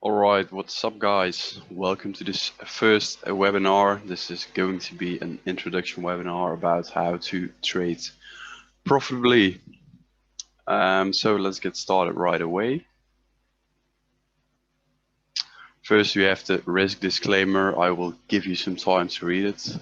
Alright, what's up guys? Welcome to this first webinar. This is going to be an introduction webinar about how to trade profitably. So let's get started right away. First we have the risk disclaimer. I will give you some time to read it.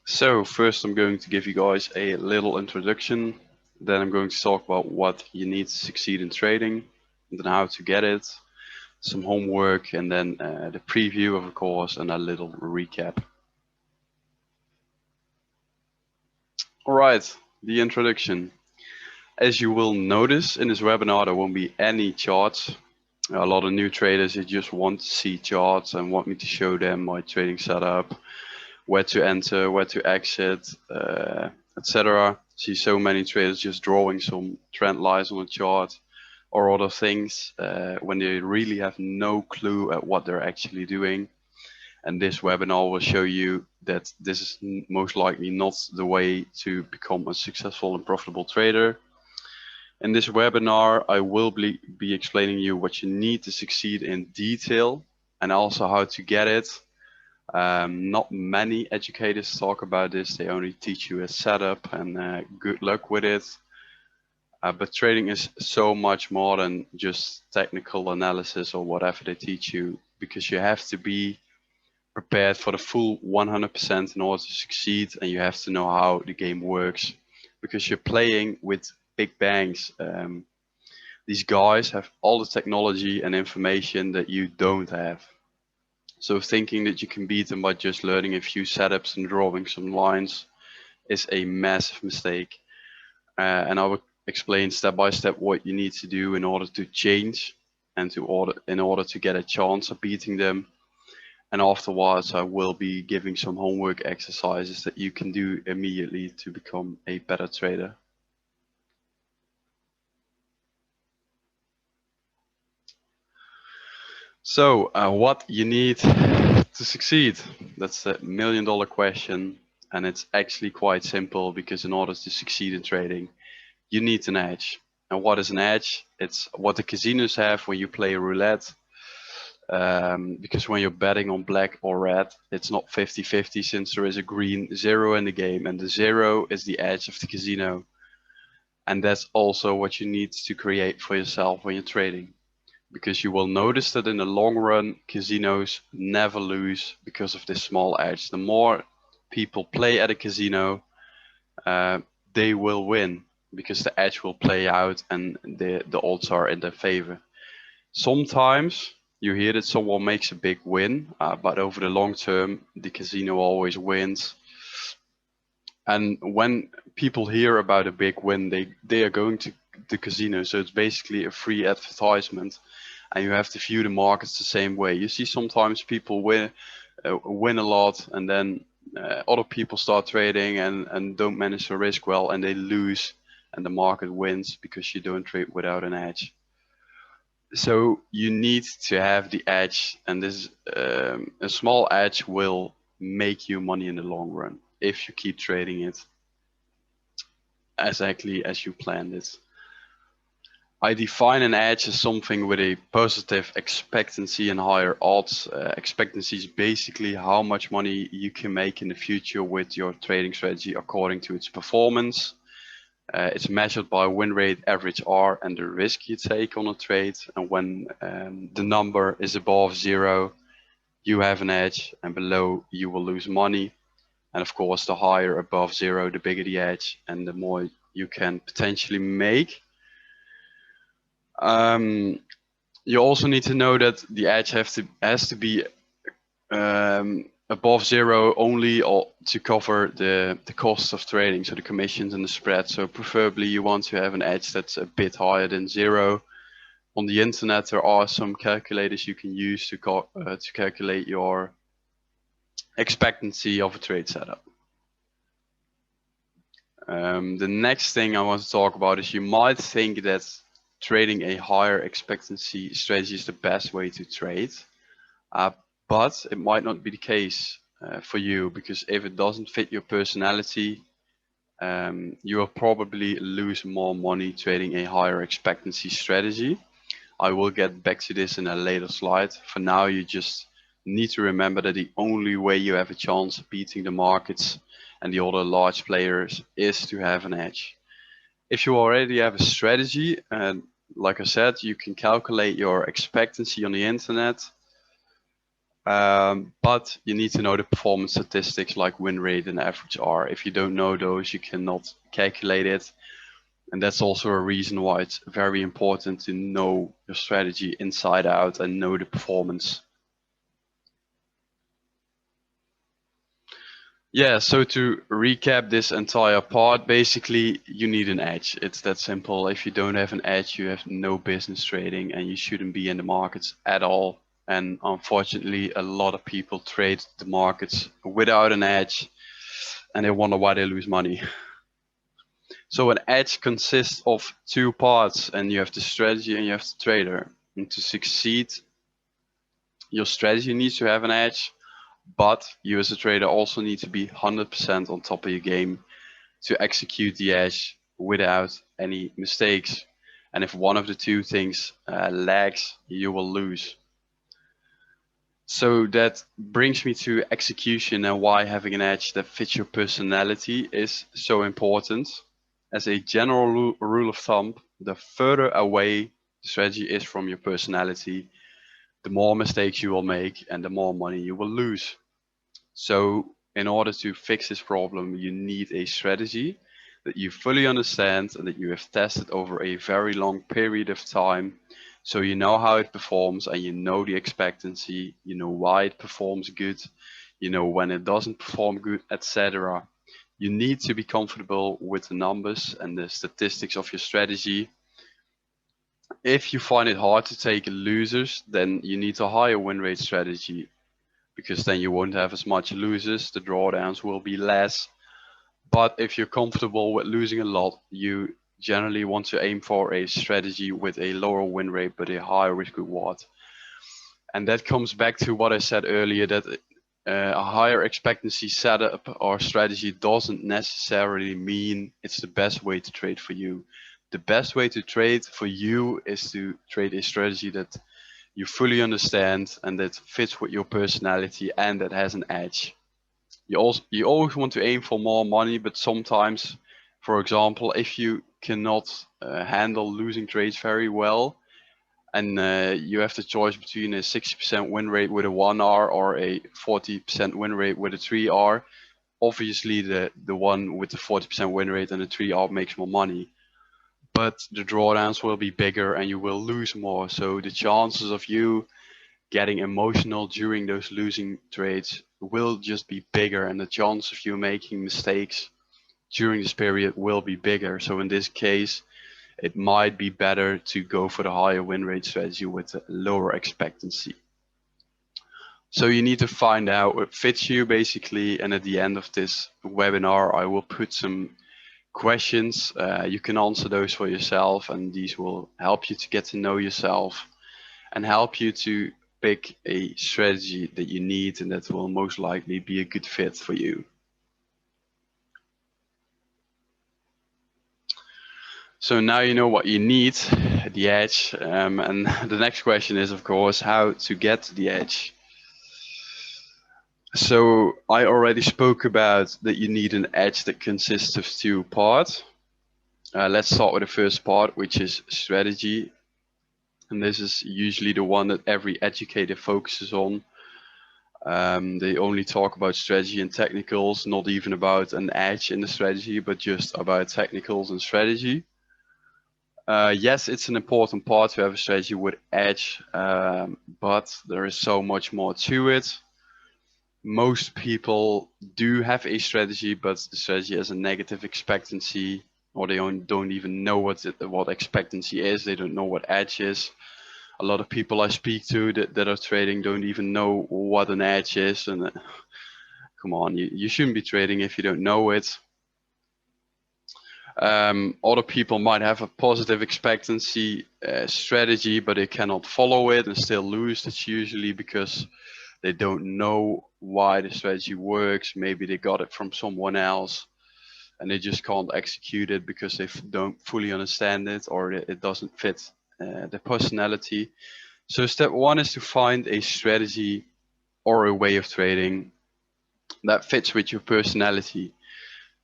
So first I'm going to give you guys a little introduction. Then I'm going to talk about what you need to succeed in trading, and then how to get it, some homework, and then the preview of the course and a little recap. Alright, the introduction. As you will notice in this webinar, there won't be any charts. A lot of new traders, they just want to see charts and want me to show them my trading setup, where to enter, where to exit, etc. See so many traders just drawing some trend lines on a chart or other things when they really have no clue at what they're actually doing. And this webinar will show you that this is most likely not the way to become a successful and profitable trader. In this webinar, I will be explaining you what you need to succeed in detail and also how to get it. Not many educators talk about this. They only teach you a setup and good luck with it. But trading is so much more than just technical analysis or whatever they teach you, because you have to be prepared for the full 100% in order to succeed, and you have to know how the game works, because you're playing with big banks. These guys have all the technology and information that you don't have. So thinking that you can beat them by just learning a few setups and drawing some lines is a massive mistake. And I will explain step by step what you need to do in order to change and in order to get a chance of beating them. And afterwards, I will be giving some homework exercises that you can do immediately to become a better trader. So what you need to succeed? That's a $1 million question. And it's actually quite simple, because in order to succeed in trading, you need an edge. And what is an edge? It's what the casinos have when you play roulette. Because when you're betting on black or red, it's not 50-50, since there is a green zero in the game, and the zero is the edge of the casino. And that's also what you need to create for yourself when you're trading, because you will notice that in the long run, casinos never lose because of this small edge. The more people play at a casino, they will win, because the edge will play out and the odds are in their favor. Sometimes you hear that someone makes a big win, but over the long term, the casino always wins. And when people hear about a big win, they are going to the casino. So it's basically a free advertisement, and you have to view the markets the same way. You see sometimes people win a lot, and then other people start trading and don't manage to risk well, and they lose, and the market wins because you don't trade without an edge. So you need to have the edge, and this a small edge will make you money in the long run if you keep trading it exactly as you planned it. I define an edge as something with a positive expectancy and higher odds. Expectancy is basically how much money you can make in the future with your trading strategy according to its performance. It's measured by win rate, average R, and the risk you take on a trade. And when the number is above zero, you have an edge, and below you will lose money. And of course, the higher above zero, the bigger the edge, and the more you can potentially make. You also need to know that the edge has to be above zero only to cover the costs of trading, so the commissions and the spread. So preferably you want to have an edge that's a bit higher than zero. On the internet, there are some calculators you can use to calculate your expectancy of a trade setup. The next thing I want to talk about is you might think that trading a higher expectancy strategy is the best way to trade, uh, but it might not be the case for you, because if it doesn't fit your personality, you will probably lose more money trading a higher expectancy strategy. I will get back to this in a later slide. For now, you just need to remember that the only way you have a chance of beating the markets and the other large players is to have an edge. If you already have a strategy, and like I said, you can calculate your expectancy on the internet, but you need to know the performance statistics like win rate and average R. If you don't know those, you cannot calculate it. And that's also a reason why it's very important to know your strategy inside out and know the performance. Yeah, so to recap this entire part, basically you need an edge. It's that simple. If you don't have an edge, you have no business trading and you shouldn't be in the markets at all. And unfortunately, a lot of people trade the markets without an edge and they wonder why they lose money. So an edge consists of two parts, and you have the strategy and you have the trader. And to succeed, your strategy needs to have an edge, but you as a trader also need to be 100% on top of your game to execute the edge without any mistakes. And if one of the two things lags, you will lose. So that brings me to execution and why having an edge that fits your personality is so important. As a general rule of thumb, the further away the strategy is from your personality, the more mistakes you will make and the more money you will lose. So in order to fix this problem, you need a strategy that you fully understand and that you have tested over a very long period of time. So you know how it performs and you know the expectancy, you know why it performs good, you know when it doesn't perform good, etc. You need to be comfortable with the numbers and the statistics of your strategy. If you find it hard to take losers, then you need a higher win rate strategy, because then you won't have as much losers, the drawdowns will be less. But if you're comfortable with losing a lot, you generally want to aim for a strategy with a lower win rate but a higher risk reward. And that comes back to what I said earlier, that a higher expectancy setup or strategy doesn't necessarily mean it's the best way to trade for you. The best way to trade for you is to trade a strategy that you fully understand and that fits with your personality and that has an edge. You always want to aim for more money, but sometimes, for example, if you cannot handle losing trades very well, and you have the choice between a 60% win rate with a 1R or a 40% win rate with a 3R, obviously the one with the 40% win rate and the 3R makes more money. But the drawdowns will be bigger and you will lose more. So the chances of you getting emotional during those losing trades will just be bigger, and the chance of you making mistakes during this period will be bigger. So in this case, it might be better to go for the higher win rate strategy with a lower expectancy. So you need to find out what fits you basically, and at the end of this webinar I will put some questions. You can answer those for yourself, and these will help you to get to know yourself and help you to pick a strategy that you need and that will most likely be a good fit for you. So now you know what you need, the edge, and the next question is, of course, how to get the edge. So I already spoke about that you need an edge that consists of two parts. Let's start with the first part, which is strategy. And this is usually the one that every educator focuses on. They only talk about strategy and technicals, not even about an edge in the strategy, but just about technicals and strategy. Yes, it's an important part to have a strategy with edge, but there is so much more to it. Most people do have a strategy, but the strategy has a negative expectancy, or they don't even know what expectancy is. They don't know what edge is. A lot of people I speak to that are trading don't even know what an edge is. And come on, you shouldn't be trading if you don't know it. Other people might have a positive expectancy strategy, but they cannot follow it and still lose. It's usually because they don't know why the strategy works. Maybe they got it from someone else and they just can't execute it because they don't fully understand it, or it doesn't fit their personality. So step one is to find a strategy or a way of trading that fits with your personality.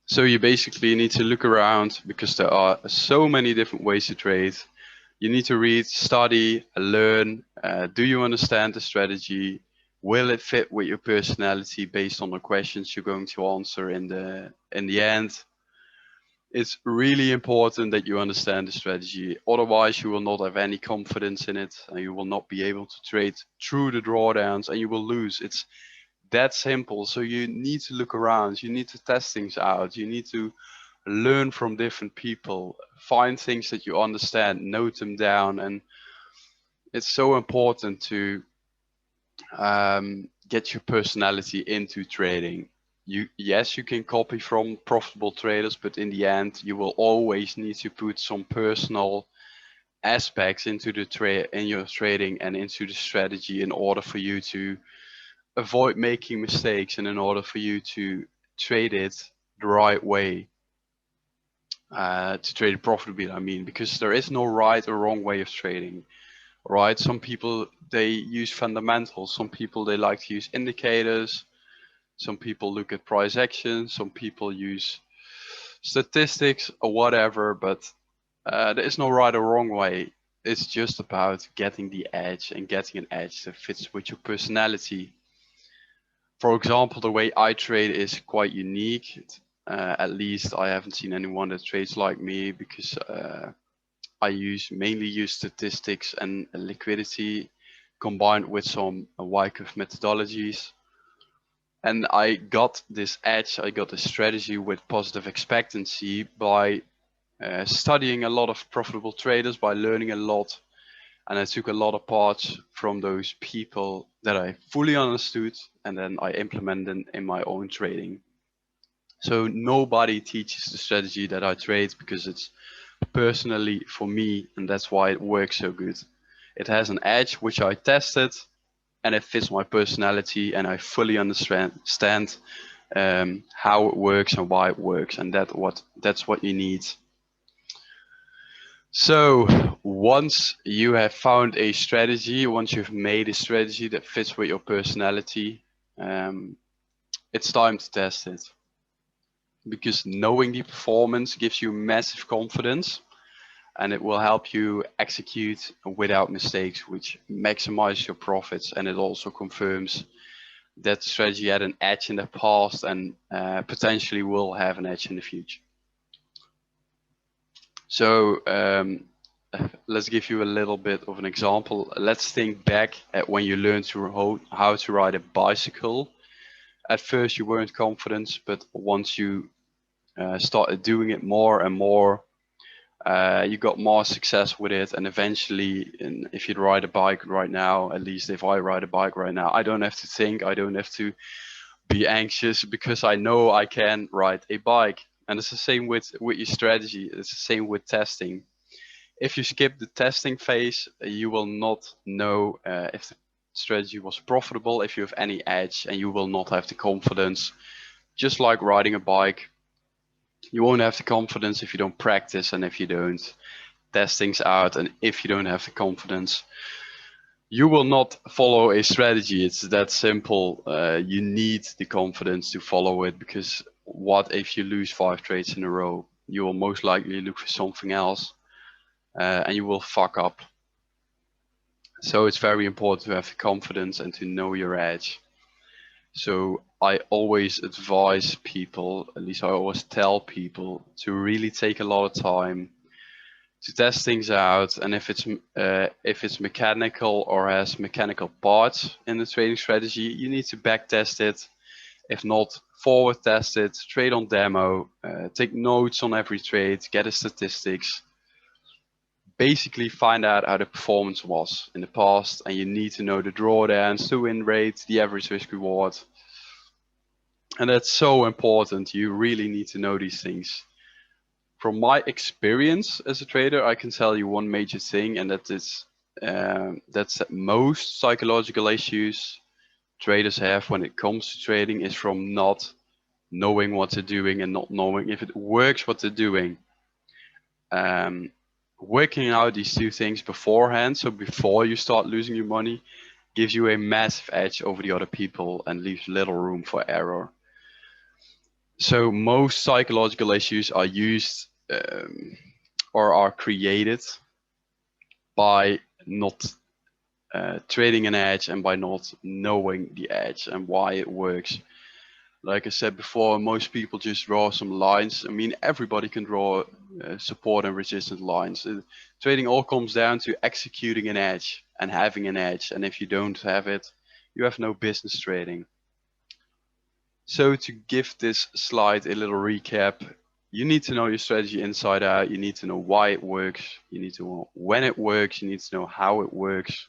So you basically need to look around because there are so many different ways to trade. You need to read, study, learn. Do you understand the strategy? Will it fit with your personality based on the questions you're going to answer in the end? It's really important that you understand the strategy. Otherwise, you will not have any confidence in it, and you will not be able to trade through the drawdowns, and you will lose. It's that simple. So you need to look around. You need to test things out. You need to learn from different people. Find things that you understand. Note them down, and it's so important to get your personality into trading. Yes, you can copy from profitable traders, but in the end, you will always need to put some personal aspects into the trade in your trading and into the strategy in order for you to avoid making mistakes and in order for you to trade it the right way. To trade it profitably, I mean, because there is no right or wrong way of trading. Right? Some people, they use fundamentals. Some people, they like to use indicators. Some people look at price action. Some people use statistics or whatever, but there is no right or wrong way. It's just about getting the edge and getting an edge that fits with your personality. For example, the way I trade is quite unique. At least I haven't seen anyone that trades like me because I mainly use statistics and liquidity combined with some Wyckoff methodologies. And I got this edge, I got this strategy with positive expectancy by studying a lot of profitable traders, by learning a lot. And I took a lot of parts from those people that I fully understood, and then I implemented in my own trading. So nobody teaches the strategy that I trade because it's personally for me, and that's why it works so good. It has an edge which I tested, and it fits my personality, and I fully understand how it works and why it works, and that's what you need. So once you have found a strategy, once you've made a strategy that fits with your personality, it's time to test it. Because knowing the performance gives you massive confidence, and it will help you execute without mistakes, which maximize your profits. And it also confirms that strategy had an edge in the past and potentially will have an edge in the future. So let's give you a little bit of an example. Let's think back at when you learned how to ride a bicycle. At first you weren't confident, but once you started doing it more and more, you got more success with it, and eventually, if you ride a bike right now, at least if I ride a bike right now, I don't have to think, I don't have to be anxious because I know I can ride a bike. And it's the same with your strategy. It's the same with testing. If you skip the testing phase, you will not know if the strategy was profitable, if you have any edge, and you will not have the confidence. Just like riding a bike, you won't have the confidence if you don't practice and if you don't test things out, and if you don't have the confidence, you will not follow a strategy. It's that simple. You need the confidence to follow it, because what if you lose 5 trades in a row? You will most likely look for something else and you will fuck up. So it's very important to have the confidence and to know your edge. So I always advise people, at least I always tell people, to really take a lot of time to test things out. And if it's mechanical or has mechanical parts in the trading strategy, you need to back test it. If not, forward test it, trade on demo, take notes on every trade, get the statistics, basically find out how the performance was in the past. And you need to know the drawdowns, the win rate, the average risk reward. And that's so important. You really need to know these things. From my experience as a trader, I can tell you one major thing, and that is that's that most psychological issues traders have when it comes to trading is from not knowing what they're doing and not knowing if it works what they're doing. Working out these two things beforehand, so before you start losing your money, gives you a massive edge over the other people and leaves little room for error. So most psychological issues are used or are created by not trading an edge and by not knowing the edge and why it works. Like I said before, most people just draw some lines. I mean, everybody can draw support and resistance lines. Trading all comes down to executing an edge and having an edge. And if you don't have it, you have no business trading. So to give this slide a little recap, you need to know your strategy inside out. You need to know why it works. You need to know when it works. You need to know how it works.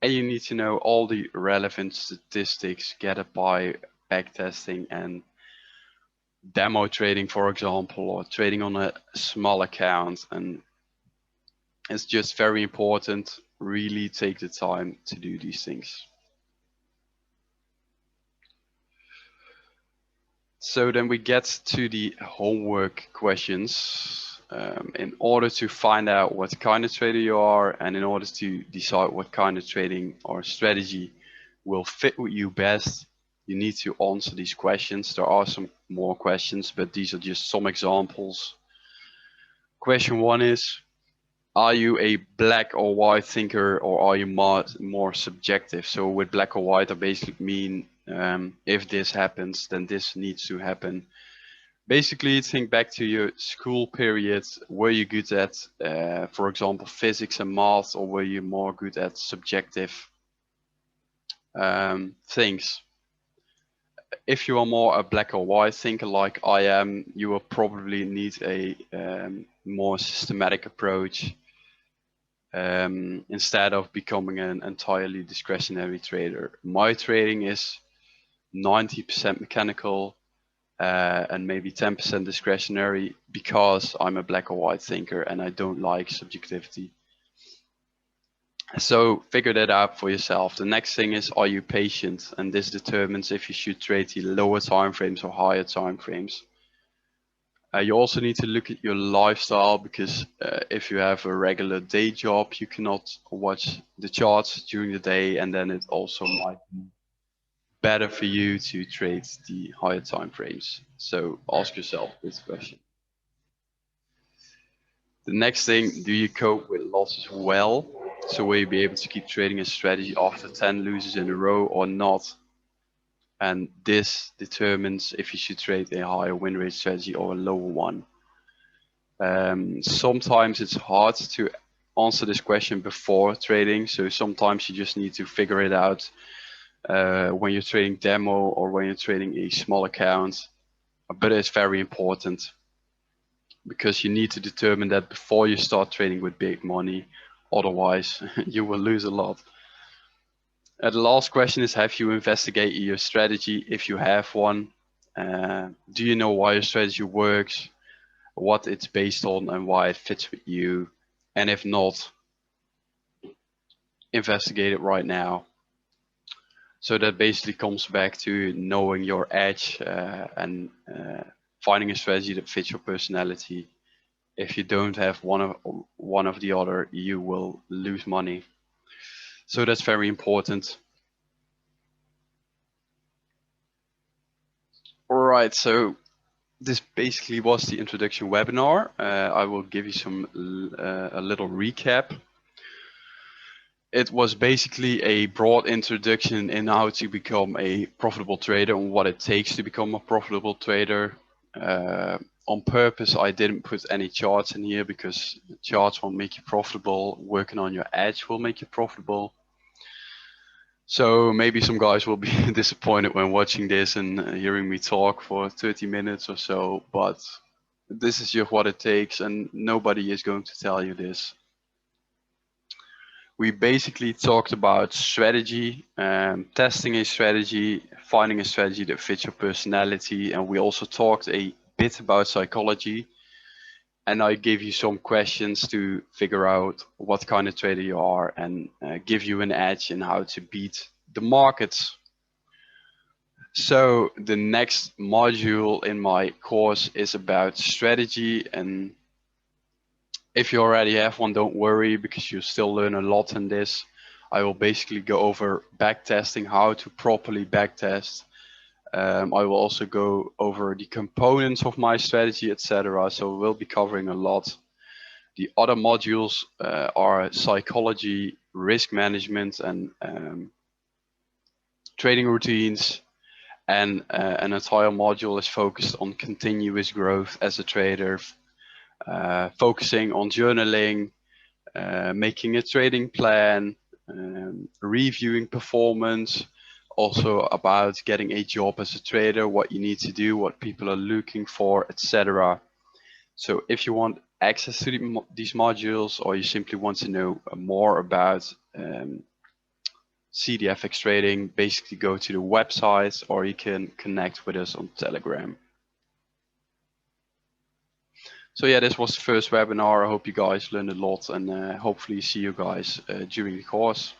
And you need to know all the relevant statistics gathered by backtesting and demo trading, for example, or trading on a small account. And it's just very important. Really take the time to do these things. So then we get to the homework questions. In order to find out what kind of trader you are, and in order to decide what kind of trading or strategy will fit with you best, you need to answer these questions. There are some more questions, but these are just some examples. Question 1 is, are you a black or white thinker, or are you more subjective? So with black or white, I basically mean if this happens, then this needs to happen. Basically, think back to your school periods. Were you good at, for example, physics and math, or were you more good at subjective things? If you are more a black or white thinker like I am, you will probably need a more systematic approach instead of becoming an entirely discretionary trader. My trading is 90% mechanical, and maybe 10% discretionary, because I'm a black or white thinker and I don't like subjectivity. So figure that out for yourself. The next thing is, are you patient? And this determines if you should trade the lower time frames or higher time frames. You also need to look at your lifestyle, because if you have a regular day job, you cannot watch the charts during the day, and then it also might be better for you to trade the higher time frames. So ask yourself this question. The next thing, do you cope with losses well? So will you be able to keep trading a strategy after 10 losses in a row or not? And this determines if you should trade a higher win rate strategy or a lower one. Sometimes it's hard to answer this question before trading. So sometimes you just need to figure it out when you're trading demo or when you're trading a small account. But it's very important, because you need to determine that before you start trading with big money. Otherwise, you will lose a lot. The last question is, have you investigated your strategy? If you have one, do you know why your strategy works, what it's based on, and why it fits with you? And if not, investigate it right now. So that basically comes back to knowing your edge and finding a strategy that fits your personality. If you don't have one of the other, you will lose money. So that's very important. All right, so this basically was the introduction webinar. I will give you a little recap. It was basically a broad introduction in how to become a profitable trader and what it takes to become a profitable trader. On purpose, I didn't put any charts in here, because charts won't make you profitable. Working on your edge will make you profitable. So maybe some guys will be disappointed when watching this and hearing me talk for 30 minutes or so, but this is just what it takes, and nobody is going to tell you this. We basically talked about strategy, testing a strategy, finding a strategy that fits your personality, and we also talked a bit about psychology. and I give you some questions to figure out what kind of trader you are and give you an edge in how to beat the markets. So the next module in my course is about strategy, and if you already have one, don't worry, because you still learn a lot in this. I will basically go over backtesting, how to properly backtest. I will also go over the components of my strategy, etc. So we'll be covering a lot. The other modules are psychology, risk management, and trading routines. And an entire module is focused on continuous growth as a trader, focusing on journaling, making a trading plan, reviewing performance, also about getting a job as a trader, what you need to do, what people are looking for, etc. So if you want access to these modules, or you simply want to know more about CDFX Trading, basically go to the website, or you can connect with us on Telegram. So yeah, this was the first webinar. I hope you guys learned a lot, and hopefully see you guys during the course.